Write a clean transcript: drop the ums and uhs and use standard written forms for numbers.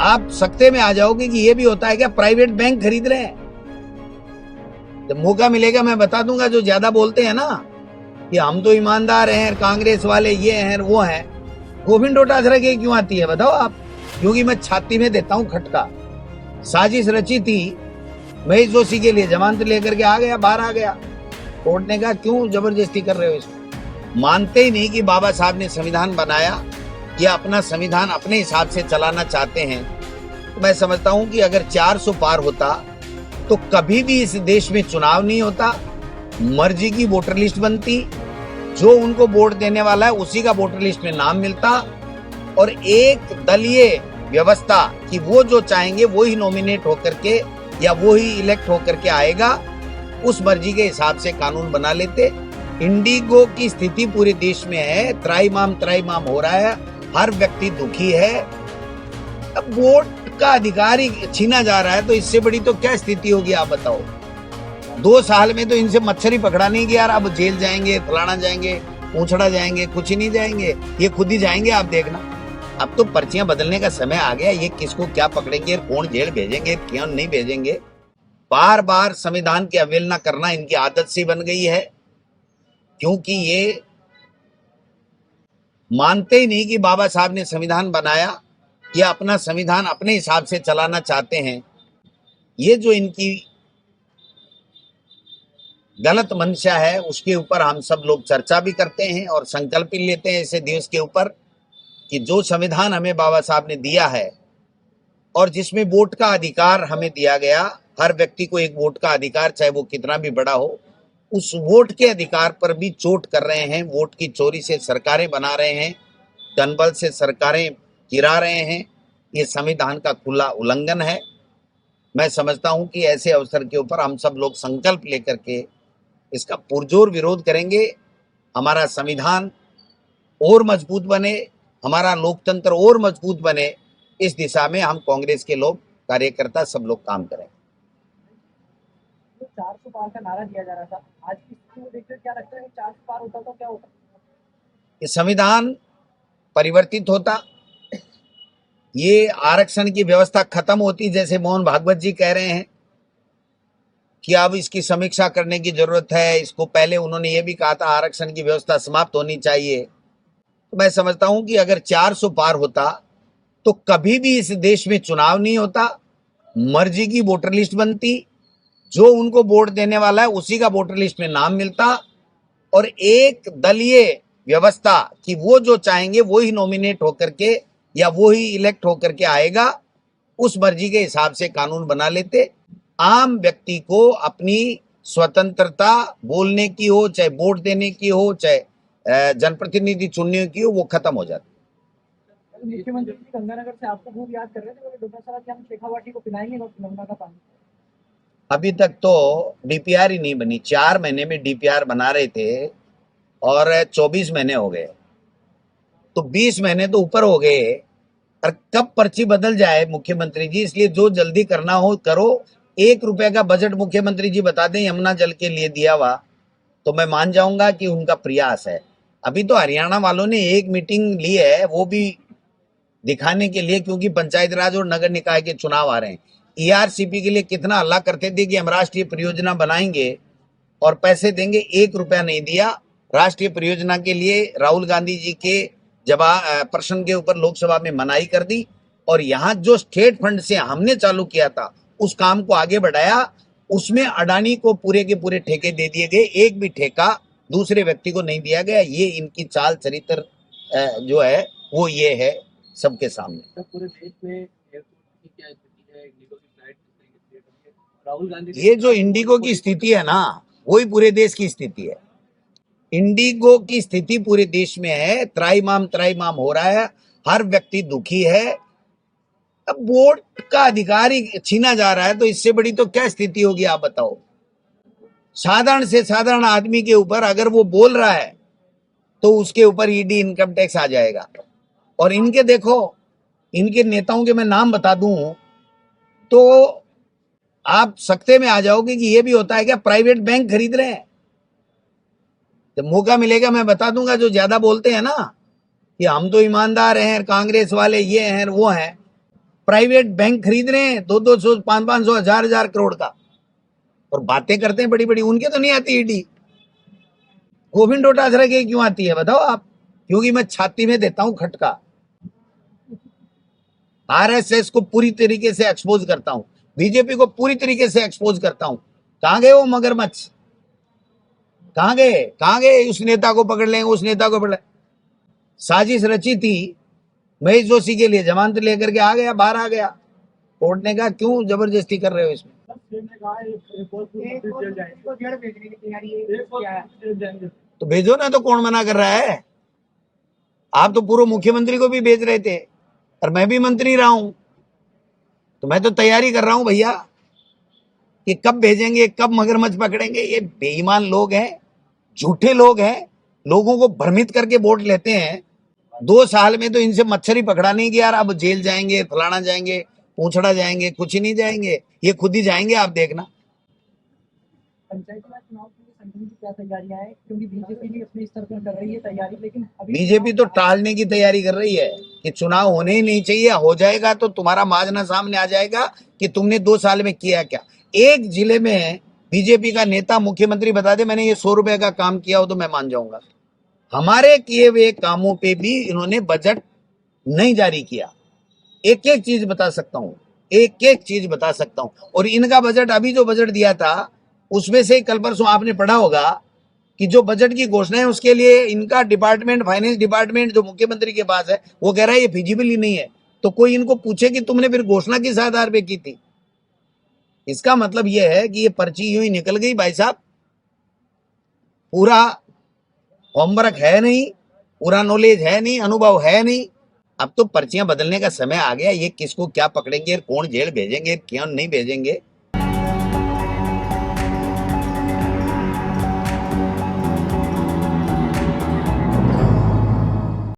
आप सकते में आ जाओगे कि ये भी होता है क्या, प्राइवेट बैंक खरीद रहे हैं। जब मौका मिलेगा मैं बता दूंगा। जो ज्यादा बोलते हैं ना कि हम तो ईमानदार हैं, कांग्रेस वाले ये हैं वो हैं, गोविंद डोटासरा की क्यों आती है बताओ आप? क्योंकि मैं छाती में देता हूं खटका। साजिश रची थी महेश जोशी के लिए, जमानत लेकर के आ गया, बाहर आ गया। कोर्ट ने कहा क्यों जबरदस्ती कर रहे हो इसको? मानते ही नहीं कि बाबा साहब ने संविधान बनाया या अपना संविधान अपने हिसाब से चलाना चाहते हैं। तो मैं समझता हूं कि अगर 400 पार होता तो कभी भी इस देश में चुनाव नहीं होता, मर्जी की वोटर लिस्ट बनती, जो उनको वोट देने वाला है उसी का वोटर लिस्ट में नाम मिलता, और एक दलीय व्यवस्था कि वो जो चाहेंगे वो ही नॉमिनेट होकर के या वो ही इलेक्ट होकर के आएगा, उस मर्जी के हिसाब से कानून बना लेते। इंडिगो की स्थिति पूरे देश में है, त्राईमाम हो रहा है, हर व्यक्ति दुखी है। अब वोट का अधिकार ही छीना जा रहा है, तो इससे बड़ी तो क्या स्थिति होगी आप बताओ? 2 साल में तो इनसे मच्छर ही पकड़ा नहीं गया, अब जेल जाएंगे, फलाना जाएंगे, पूछड़ा जाएंगे, कुछ ही नहीं जाएंगे, ये खुद ही जाएंगे, आप देखना। अब तो पर्चियां बदलने का समय आ गया, ये किसको क्या पकड़ेंगे, कौन जेल भेजेंगे, क्यों नहीं भेजेंगे। बार बार संविधान की अवहेलना करना इनकी आदत सी बन गई है, क्योंकि ये मानते ही नहीं कि बाबा साहब ने संविधान बनाया या अपना संविधान अपने हिसाब से चलाना चाहते हैं। ये जो इनकी गलत मंशा है उसके ऊपर हम सब लोग चर्चा भी करते हैं और संकल्प भी लेते हैं ऐसे दिवस के ऊपर कि जो संविधान हमें बाबा साहब ने दिया है और जिसमें वोट का अधिकार हमें दिया गया, हर व्यक्ति को एक वोट का अधिकार, चाहे वो कितना भी बड़ा हो, उस वोट के अधिकार पर भी चोट कर रहे हैं। वोट की चोरी से सरकारें बना रहे हैं, जनबल से सरकारें गिरा रहे हैं। ये संविधान का खुला उल्लंघन है। मैं समझता हूं कि ऐसे अवसर के ऊपर हम सब लोग संकल्प लेकर के इसका पुरजोर विरोध करेंगे। हमारा संविधान और मजबूत बने, हमारा लोकतंत्र और मजबूत बने, इस दिशा में हम कांग्रेस के लोग, कार्यकर्ता सब लोग काम करें। 400 पार का नारा दिया जा रहा था, आज की स्थिति को देखकर क्या लगता है कि 400 पार होता तो क्या होता? ये संविधान परिवर्तित होता, ये आरक्षण की व्यवस्था खत्म होती, जैसे मोहन भागवत जी कह रहे हैं कि अब इसकी समीक्षा करने की जरूरत है। इसको पहले उन्होंने ये भी कहा था आरक्षण की व्यवस्था समाप्त होनी चाहिए। तो मैं समझता हूं कि अगर 400 पार होता तो कभी भी इस देश में चुनाव नहीं होता, मर्जी की वोटर लिस्ट बनती, जो उनको वोट देने वाला है उसी का वोटर लिस्ट में नाम मिलता, और एक दलीय व्यवस्था कि वो जो चाहेंगे वो ही नॉमिनेट होकर के या वो ही इलेक्ट होकर के आएगा, उस मर्जी के हिसाब से कानून बना लेते। आम व्यक्ति को अपनी स्वतंत्रता बोलने की हो, चाहे वोट देने की हो, चाहे जनप्रतिनिधि चुनने की हो, वो खत्म हो जाती। मुख्यमंत्री जी गंगानगर से आपको खूब याद कर रहे थे, डोटासरा कि हम शेखावाटी को पिलाएंगे गंगा का पानी। अभी तक तो डीपीआर ही नहीं बनी। 4 महीने में डीपीआर बना रहे थे और 24 महीने हो गए, तो 20 महीने तो ऊपर हो गए। और कब पर्ची बदल जाए मुख्यमंत्री जी, इसलिए जो जल्दी करना हो करो। 1 रुपए का बजट मुख्यमंत्री जी बता दें यमुना जल के लिए दिया हुआ, तो मैं मान जाऊंगा कि उनका प्रयास है। अभी तो हरियाणा वालों ने एक मीटिंग ली है, वो भी दिखाने के लिए, क्योंकि पंचायत राज और नगर निकाय के चुनाव आ रहे हैं। ईआरसीपी के लिए कितना हल्ला करते थे कि हम राष्ट्रीय परियोजना बनाएंगे और पैसे देंगे, 1 रुपया नहीं दिया। राष्ट्रीय परियोजना के लिए राहुल गांधी जी के जवाब प्रश्न के ऊपर लोकसभा में मनाही कर दी, और यहाँ जो स्टेट फंड से हमने चालू किया था उस काम को आगे बढ़ाया। उसमें अडानी को पूरे के पूरे ठेके दे दिए गए, एक भी ठेका दूसरे व्यक्ति को नहीं दिया गया। ये इनकी चाल चरित्र जो है वो ये है सबके सामने। पूरे देश में एयरपोर्ट की क्या स्थिति है, इंडिगो की फ्लाइट राहुल गांधी, ये जो इंडिगो की स्थिति है ना, वही पूरे देश की स्थिति है। इंडिगो की स्थिति पूरे देश में है, त्राईमाम हो रहा है, हर व्यक्ति दुखी है। अब वोट का अधिकार ही छीना जा रहा है, तो इससे बड़ी तो क्या स्थिति होगी आप बताओ? साधारण से साधारण आदमी के ऊपर अगर वो बोल रहा है तो उसके ऊपर ईडी इनकम टैक्स आ जाएगा। और इनके देखो, इनके नेताओं के मैं नाम बता दूं तो आप सकते में आ जाओगे कि ये भी होता है क्या, प्राइवेट बैंक खरीद रहे हैं। जब मौका मिलेगा मैं बता दूंगा। जो ज्यादा बोलते हैं ना कि हम तो ईमानदार हैं, कांग्रेस वाले ये हैं वो हैं, प्राइवेट बैंक खरीद रहे हैं 200 500 1000 करोड़ का, और बातें करते हैं बड़ी बड़ी। उनके तो नहीं आती ईडी, गोविंद डोटासरा के क्यों आती है बताओ आप? क्योंकि मैं छाती में देता हूं खटका, आरएसएस को पूरी तरीके से एक्सपोज करता हूं, बीजेपी को पूरी तरीके से एक्सपोज करता हूं। कहां गए वो मगरमच्छ? कहां गए? उस नेता को पकड़ लेंगे, उस नेता को पकड़। साजिश रची थी महेश जोशी के लिए, जमानत लेकर के आ गया, बाहर आ गया। कोर्ट ने कहा क्यों जबरदस्ती कर रहे हो इसमें? तो भेजो ना, तो कौन मना कर रहा है? आप तो पूर्व मुख्यमंत्री को भी भेज रहे थे, और मैं भी मंत्री रहा हूं, तो मैं तो तैयारी कर रहा हूं भैया कि कब भेजेंगे, कब मगरमच्छ पकड़ेंगे। ये बेईमान लोग हैं, झूठे लोग हैं, लोगों को भ्रमित करके वोट लेते हैं। 2 साल में तो इनसे मच्छर ही पकड़ा नहीं गया, अब जेल जाएंगे, फलाना जाएंगे, पूछड़ा जाएंगे, कुछ ही नहीं जाएंगे, ये खुद ही जाएंगे, आप देखना। पंचायती राज चुनाव के लिए संगठन की क्या तैयारियां हैं? क्योंकि बीजेपी भी अपने स्तर पर कर रही है तैयारी, लेकिन अभी बीजेपी तो टालने की तैयारी कर रही है कि चुनाव होने ही नहीं चाहिए, हो जाएगा तो तुम्हारा माजना सामने आ जाएगा कि तुमने 2 साल में किया क्या। एक जिले में बीजेपी का नेता मुख्यमंत्री बता दे मैंने ये 100 रुपए का काम किया हो तो मैं मान जाऊंगा। हमारे किए हुए कामों पे भी इन्होंने बजट नहीं जारी किया। एक एक चीज बता सकता हूं, एक एक चीज बता सकता हूं। और इनका बजट, अभी जो बजट दिया था उसमें से कल परसों आपने पढ़ा होगा कि जो बजट की घोषणा है उसके लिए इनका डिपार्टमेंट, फाइनेंस डिपार्टमेंट जो मुख्यमंत्री के पास है, वो कह रहा है ये फिजिबल ही नहीं है। तो कोई इनको पूछे कि तुमने फिर घोषणा किस आधार पे की थी? इसका मतलब यह है कि ये पर्ची यूं ही निकल गई भाई साहब, पूरा होमवर्क है नहीं, पूरा नॉलेज है नहीं, अनुभव है नहीं। अब तो पर्चियां बदलने का समय आ गया। ये किसको क्या पकड़ेंगे, कौन जेल भेजेंगे, क्यों नहीं भेजेंगे,